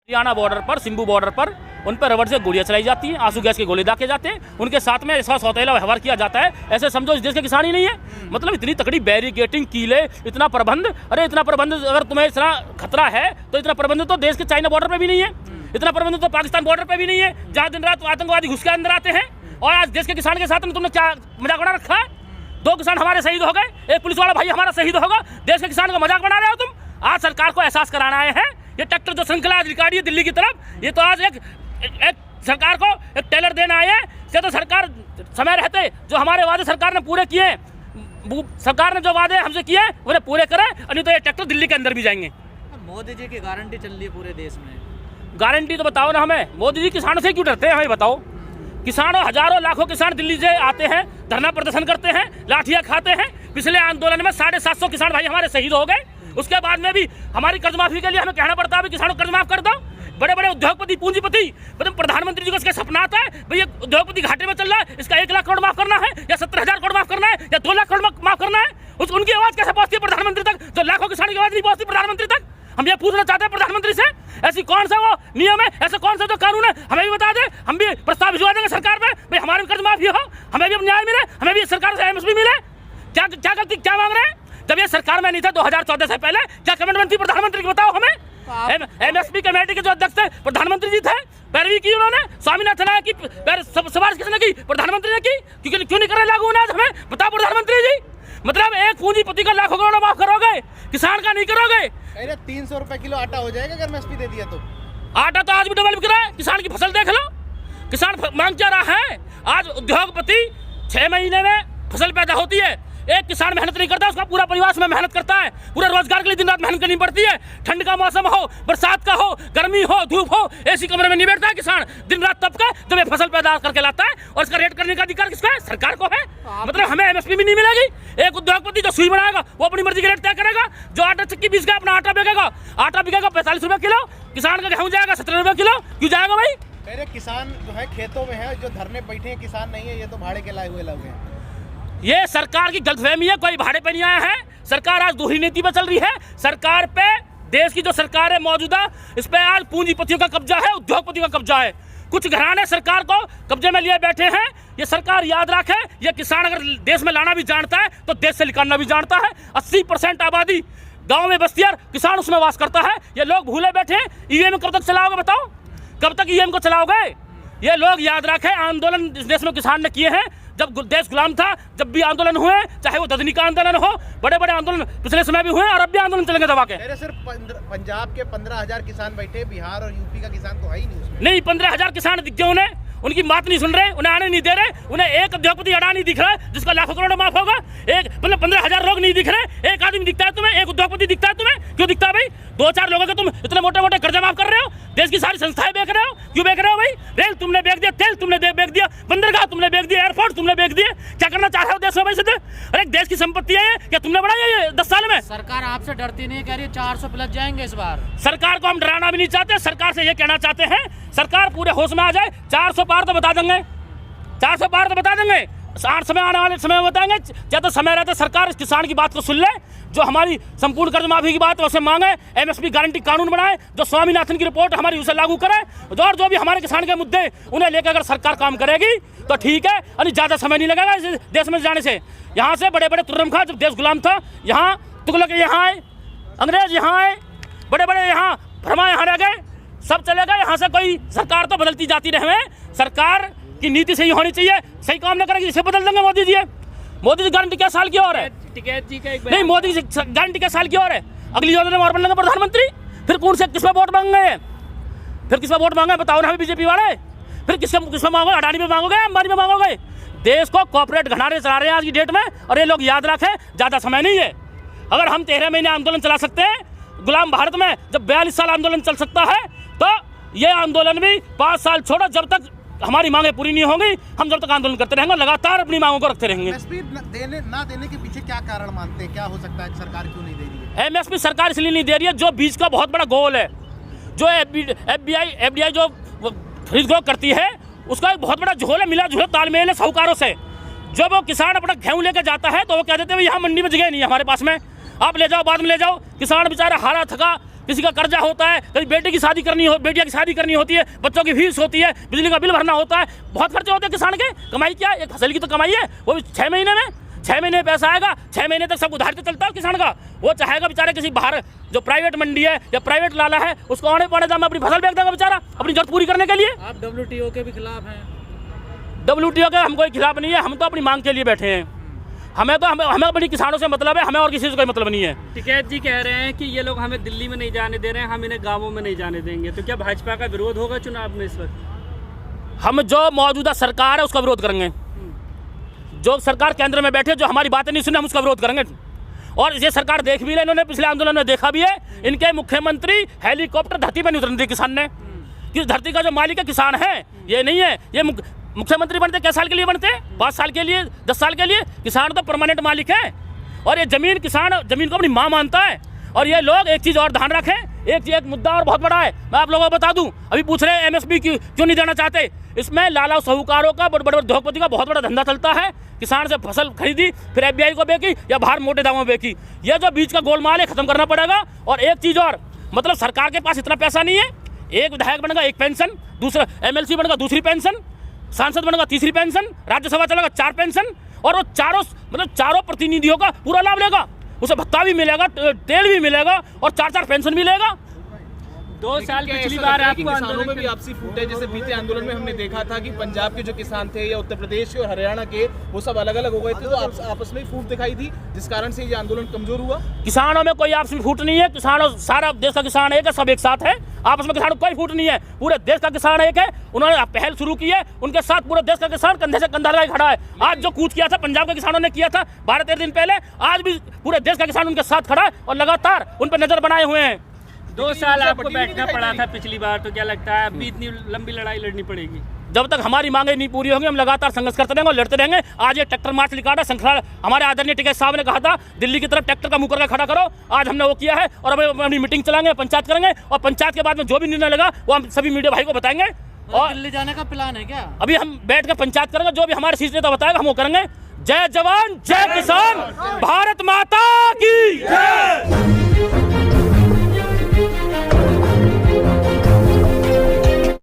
Haryana border पर, सिंबू border पर उन पर रबड़ से गोलियां चलाई जाती हैं, आंसू गैस के गोले दागे जाते हैं, उनके साथ में ऐसा सौतेला व्यवहार किया जाता है। ऐसे समझो इस देश के किसान ही नहीं है। मतलब इतनी तकड़ी बैरिकेटिंग, कीले, इतना प्रबंध। अरे इतना प्रबंध अगर तुम्हें इतना खतरा है तो इतना प्रबंध तो देश के चाइना बॉर्डर पे भी नहीं है, इतना प्रबंध तो पाकिस्तान बॉर्डर पे भी नहीं है, जहाँ दिन रात आतंकवादी घुस के अंदर आते हैं। और आज देश के किसान के साथ में तुमने क्या मजाक बना रखा है? 2 किसान हमारे शहीद हो गए, एक पुलिस वाला भाई हमारा शहीद होगा, देश के किसान का मजाक बना रहे हो तुम। आज सरकार को एहसास कराना आए हैं। ये ट्रैक्टर जो श्रृंखला आज निकाली है दिल्ली की तरफ, ये तो आज एक सरकार को एक टेलर देना आए हैं। से तो सरकार समय रहते जो हमारे वादे सरकार ने पूरे किए, सरकार ने जो वादे हमसे किए उन्हें पूरे करे, नहीं तो ये ट्रैक्टर दिल्ली के अंदर भी जाएंगे। मोदी जी की गारंटी चल रही है पूरे देश में। गारंटी तो बताओ ना हमें। मोदी जी किसानों से क्यों डरते हैं हमें बताओ? किसानों, हजारों लाखों किसान दिल्ली से आते हैं, धरना प्रदर्शन करते हैं, लाठियां खाते हैं। पिछले आंदोलन में 750 किसान भाई हमारे शहीद हो गए। उसके बाद में भी हमारी कर्ज माफी के लिए हमें कहना पड़ता है किसानों को कर्ज माफ कर दो। बड़े बड़े उद्योगपति, पूंजीपति, मतलब प्रधानमंत्री जी को इसका सपना आता है भैया उद्योगपति घाटे में चल रहा है, इसका 1 लाख करोड़ माफ करना है, या 70,000 करोड़ माफ करना है, या 2 लाख करोड़ माफ करना है। उनकी आवाज कैसे पहुंचती है प्रधानमंत्री तक, जो लाखों किसानों की आवाज नहीं पहुंचती प्रधानमंत्री तक? हम ये पूछना चाहते हैं प्रधानमंत्री से, ऐसी कौन सा वो नियम है, ऐसा कौन सा जो कानून है, हमें भी बता दे। हम भी प्रस्ताव भिजवा देंगे सरकार पे, भाई हमारे कर्ज माफी हो, हमें भी न्याय मिले, हमें भी सरकार से एमएसपी मिले। क्या गलती, क्या मांग रहे हैं? जब ये सरकार में नहीं था 2014 से पहले, क्या कमिटमेंट थी प्रधानमंत्री की बताओ हमें? एमएसपी कमेटी के जो अध्यक्ष थे प्रधानमंत्री जी थे, पैरवी की उन्होंने, स्वामीनाथन आयोग की सिफारिश किसने की? प्रधानमंत्री ने की। क्यों नहीं कर रहे लागू आज हमें बताओ प्रधानमंत्री जी? मतलब एक पूंजीपति का लाखों करोड़ माफ करोगे, किसान का नहीं करोगे। अरे 300 रुपए किलो आटा हो जाएगा अगर एमएसपी दे दिया तो। आटा तो आज भी डबल बिक रहा है। किसान की फसल देख लो, किसान मांग क्या रहा है। आज उद्योगपति 6 महीने में फसल पैदा होती है, एक किसान मेहनत नहीं करता, उसका पूरा परिवार में मेहनत करता है, पूरे रोजगार के लिए दिन रात मेहनत करनी पड़ती है। ठंड का मौसम हो, बरसात का हो, गर्मी हो, धूप हो, ऐसी कमरे में नहीं बैठता है किसान, दिन रात तब का जब ये फसल पैदा करके लाता है। और इसका रेट करने का अधिकार किसका है? सरकार को है। मतलब हमें एमएसपी भी नहीं मिलेगी। एक उद्योगपति जो सुई बनाएगा वो अपनी मर्जी का रेट तय करेगा, जो आटा चक्की बीच का अपना आटा बिकेगा, आटा बिकेगा 45 रुपए किलो, किसान का गेहूं जाएगा 17 रुपए किलो। क्यों जाएगा भाई? मेरे किसान जो है खेतों में है, जो धरने बैठे हैं किसान नहीं है, ये तो भाड़े के लाए हुए लोग हैं। ये सरकार की गलतफहमी है, कोई भाड़े पे नहीं आया है। सरकार आज दोहरी नीति पे चल रही है। सरकार पे, देश की जो सरकार है मौजूदा, इस पे आज पूंजीपतियों का कब्जा है, उद्योगपतियों का कब्जा है। कुछ घराने सरकार को कब्जे में लिए बैठे हैं। ये सरकार याद रखे, ये किसान अगर देश में लाना भी जानता है तो देश से निकालना भी जानता है। 80% आबादी गाँव में बस्ती, किसान उसमें वास करता है। ये लोग भूले बैठे हैं। ईवीएम कब तक चलाओगे बताओ? कब तक ईवीएम को चलाओगे? ये लोग याद रखें, आंदोलन इस देश में किसान ने किए हैं। जब देश गुलाम था, जब भी आंदोलन हुए, चाहे वो ददनी का आंदोलन हो, बड़े बड़े आंदोलन पिछले समय भी हुए और अब भी आंदोलन चलेंगे दबा के। सिर्फ पंजाब के 15,000 किसान बैठे, बिहार और यूपी का किसान तो है ही नहीं उसमें। नहीं, 15,000 किसान दिख गए उन्हें, उनकी बात नहीं सुन रहे, उन्हें आने नहीं दे रहे। उन्हें एक उद्योगपति अडानी दिख रहा है जिसका लाखों करोड़ माफ होगा। एक मतलब 15,000 लोग नहीं दिख रहे, एक आदमी दिखता है तुम्हें, एक उद्योगपति दिखता है तुम्हें। क्यों दिखता है भाई? 2-4 लोगों के तुम इतने मोटे मोटे कर्जे माफ कर रहे हो, देश की सारी संस्थाएं बेच रहे हो। क्यों बेच रहे हो भाई? रेल तुमने बेच दिया, तेल तुमने बेच दिया, बंदरगाह तुमने बेच दिया, एयरपोर्ट तुमने बेच दिए। क्या करना चाह रहे हो देश में भाई? सीधे अरे देश की संपत्ति है क्या तुमने बढ़ाई है ये 10 साल में? सरकार आपसे डरती नहीं, कह रही है 400 प्लस जाएंगे इस बार। सरकार को हम डराना भी नहीं चाहते, सरकार से ये कहना चाहते हैं सरकार पूरे होश में आ जाए। 400 पार तो बता देंगे, 400 पार तो बता देंगे। 8 समय आने वाले समय में बताएंगे। या तो समय रहते सरकार इस किसान की बात को सुन ले, जो हमारी संपूर्ण कर्ज माफी की बात है उसे मांगे, एमएसपी गारंटी कानून बनाए, जो स्वामीनाथन की रिपोर्ट हमारी उसे लागू करे, और जो भी हमारे किसान के मुद्दे उन्हें लेकर अगर सरकार काम करेगी तो ठीक है, और ज्यादा समय नहीं लगेगा इस देश में जाने से। यहाँ से बड़े बड़े तुर्रम खां, जब देश गुलाम था, यहाँ तुगलक यहाँ आए, अंग्रेज यहाँ आए, बड़े बड़े यहाँ भरमा यहाँ रह गए, सब चले गए। यहाँ से कोई सरकार तो बदलती जाती रहे। सरकार की नीति सही होनी चाहिए, सही काम न करेगी इसे बदल देंगे मोदी जी। मोदी जी गारंटी क्या साल की और है? टिकैत जी का एक नहीं, मोदी जी गारंटी क्या साल की और है? अगली योजना में और बनेंगे प्रधानमंत्री। फिर कौन से किस पे वोट मांगे? फिर किस पे वोट मांगे बताओ ना हमें बीजेपी वाले? फिर किस पे मांगोगे? अडानी में मांगोगे, अंबानी में मांगोगे? देश को कॉर्पोरेट घनारे चला रहे हैं आज की डेट में। और ये लोग याद रखें, ज्यादा समय नहीं है। अगर हम 13 महीने आंदोलन चला सकते हैं गुलाम भारत में, जब 42 साल आंदोलन चल सकता है, तो ये आंदोलन भी 5 साल छोड़ो, जब तक हमारी मांगे पूरी नहीं होंगी हम जब तक आंदोलन करते रहेंगे, लगातार अपनी मांगों को रखते रहेंगे। एमएसपी ना देने के पीछे क्या कारण मानते हैं? क्या हो सकता है सरकार क्यों नहीं दे रही है? एमएसपी सरकार इसलिए नहीं दे रही है, जो बीच का बहुत बड़ा गोल है, जो एफडीआई जो खरीद फरोख्त करती है, उसका एक बहुत बड़ा झोल है, मिला जुला तालमेल है साहूकारों से। जब वो किसान अपना गेहूं लेकर जाता है तो वो कह देते हैं यहाँ मंडी में जगह नहीं है हमारे पास में, आप ले जाओ, बाद में ले जाओ। किसान बेचारा हारा थका किसी का कर्जा होता है, कभी बेटियों की शादी करनी होती है, बच्चों की फीस होती है, बिजली का बिल भरना होता है, बहुत खर्चे होते हैं किसान के। कमाई क्या, एक फसल की तो कमाई है, वो भी 6 महीने में। 6 महीने पैसा आएगा, 6 महीने तक सब उधार तो चलता है किसान का। वो चाहेगा बेचारे किसी बाहर जो प्राइवेट मंडी है या प्राइवेट लाला है उसको आने पौने दाम में अपनी फसल बेच देगा बेचारा अपनी जरूरत पूरी करने के लिए। आप WTO के भी खिलाफ हैं? WTO के हम कोई खिलाफ नहीं है, हम तो अपनी मांग के लिए बैठे हैं। हमें अपनी किसानों से मतलब है, हमें और किसी से कोई मतलब नहीं है। टिकैत जी कह रहे हैं कि ये लोग हमें दिल्ली में नहीं जाने दे रहे हैं, हम इन्हें गांवों में नहीं जाने देंगे, तो क्या भाजपा का विरोध होगा चुनाव में इस वक्त? हम जो मौजूदा सरकार है उसका विरोध करेंगे। जो सरकार केंद्र में बैठे जो हमारी बातें नहीं सुने हम उसका विरोध करेंगे। और ये सरकार देख भी ले, इन्होंने पिछले आंदोलन में देखा भी है, इनके मुख्यमंत्री हेलीकॉप्टर धरती पर नहीं उतरने दी किसान ने। कि धरती का जो मालिक है किसान है, ये नहीं है। ये मुख्यमंत्री बनते क्या साल के लिए बनते, 5 साल के लिए, 10 साल के लिए। किसान तो परमानेंट मालिक है और ये जमीन किसान जमीन को अपनी माँ मानता है। और ये लोग एक चीज़ और ध्यान रखें, एक मुद्दा और बहुत बड़ा है, मैं आप लोगों को बता दूं। अभी पूछ रहे हैं MSP क्यों नहीं देना चाहते। इसमें लाला साहूकारों का बड़े बड़े उद्योगपति का बहुत बड़ा धंधा चलता है। किसान से फसल खरीदी फिर FBI को बेची या बाहर मोटे दामों में बेची। ये जो बीच का गोलमाल है खत्म करना पड़ेगा। और एक चीज़ और, मतलब सरकार के पास इतना पैसा नहीं है, एक विधायक बनेगा 1 पेंशन, दूसरा MLC बनेगा 2री पेंशन, सांसद बनेगा 3री पेंशन, राज्यसभा चलेगा 4 पेंशन। और वो चारों प्रतिनिधियों का पूरा लाभ लेगा, उसे भत्ता भी मिलेगा, तेल भी मिलेगा और 4 पेंशन मिलेगा। 2 साल पिछली बार आपको किसानों में भी आपसी फूट है। जैसे बीते आंदोलन में हमने देखा था कि पंजाब के जो किसान थे या उत्तर प्रदेश के और हरियाणा के, वो सब अलग अलग हो गए थे, तो आपस में फूट दिखाई थी, जिस कारण से ये आंदोलन कमजोर हुआ। किसानों में कोई आपसी फूट नहीं है। किसानों सारा देश का किसान एक है, सब एक साथ है। आपस में किसानों कोई फूट नहीं है, पूरे देश का किसान एक है। उन्होंने पहल शुरू की है, उनके साथ पूरे देश का किसान कंधे से कंधा लगाए खड़ा है। आज जो कूच किया था पंजाब के किसानों ने किया था 12-13 दिन पहले, आज भी पूरे देश का किसान उनके साथ खड़ा है और लगातार उन पर नजर बनाए हुए हैं। 2 साल आपको बैठना पड़ा था पिछली बार, तो क्या लगता है अभी इतनी लंबी लड़ाई लड़नी पड़ेगी? जब तक हमारी मांगे नहीं पूरी होंगी हम लगातार संघर्ष करते रहेंगे और लड़ते रहेंगे। आज ये ट्रैक्टर मार्च निकाला श्रृंखला, हमारे आदरणीय टिकैत साहब ने कहा था दिल्ली की तरफ ट्रैक्टर का मुंह करके खड़ा करो। आज हमने वो किया है और अब अपनी मीटिंग चलाएंगे, पंचायत करेंगे और पंचायत के बाद में जो भी निर्णय लगा वो हम सभी मीडिया भाई को बताएंगे। और दिल्ली जाने का प्लान है क्या? अभी हम बैठ कर पंचायत करेंगे, जो भी हमारे शीर्ष नेता बताएगा हम वो करेंगे। जय जवान जय किसान।